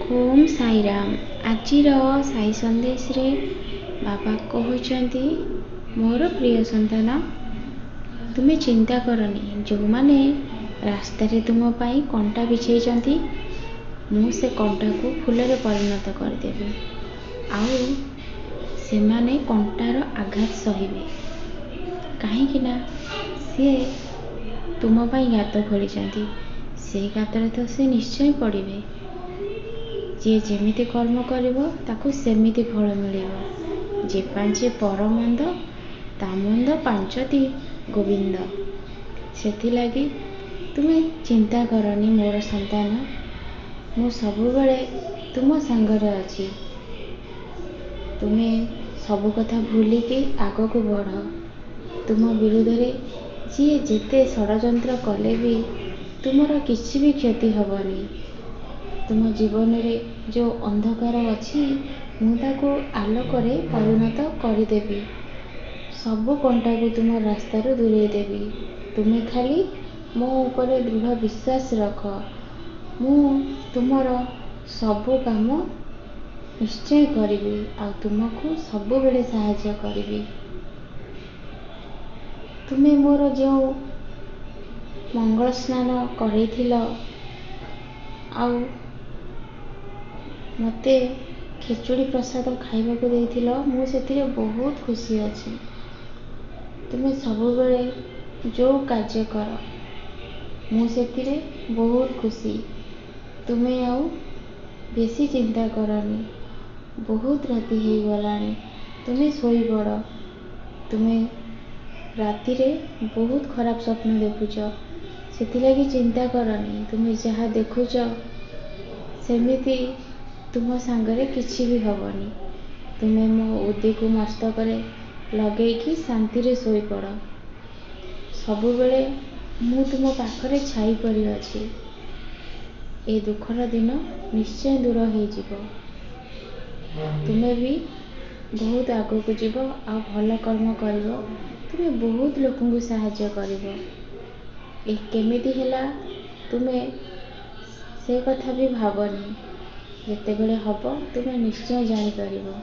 ओम साईराम। आजिर साई संदेश रे बाबा कहते मोर प्रिय संतान तुम्हें चिंता करनी। जो माने रास्ता रे तुम पाई कंटा बिछाई मु से कंटा को फूल रे परिणत करदेवी। आउ से माने कंटार आघात सहिबे कहीं सी तुम पाई गात खोली से गातर तो से निश्चय पड़े। जे जेमिति कर्म करिवो ताकू सेमिति फल मिलिवो। जे पांचे पर मंद ता मंद पांचती गोविंद। सेथिलागी तुमे चिंता करनी मोर संतान। मु सबुबेले तुम संगरे अछि। तुमे सबु कथा भूलिकी आग को बढ़। तुम विरुद्ध रे जी जेते षड़यंत्र कले भी तुमर किसी भी क्षति हबनी। तुम जीवन रे जो अंधकार अच्छी मुझे आलोक परिणत करदेवी। सबु कंटा को तुम रास्ता दूरे देवी। तुम्हें खाली मो ऊपर दृढ़ विश्वास रख। मु तुमर सबु काम निश्चय करी आ तुमको सबु बेले सहायता करी। तुम्हें मोर जो मंगल स्नान कर मते खिचुड़ी प्रसाद खाइबा को देथिलो मु सेथिरे बहुत खुशी अछि। तुम्हें सबु बेले जो कार्य कर मु सेथिरे बहुत खुशी। तुम्हें आउ बेसी चिंता करनी। बहुत राति हो गलानी। तुम्हें सोई पड़। तुम्हें राति रे बहुत खराब स्वप्न देखुच। सेथिलागी चिंता करनी। तुम्हें जहाँ देखुच सेमिति तुम सांगरे किछि भी हबनी। तुम्हें मो उदी को मस्तक लगेकी शांति रे सोई पड़। सबु बेले मु तुम पाखरे छाई पड़ी अछि। ए दुखर दिन निश्चय दूर हो जिवो। तुम्हें भी बहुत आग को जीव आ भल कर्म करिवो। तुम्हें बहुत लोगों को सहायता करिवो। ए केमिति हैला तुम्हें से कथा भी भावनी। जेते बेले हब तुम्हें निश्चय जानी परिवो।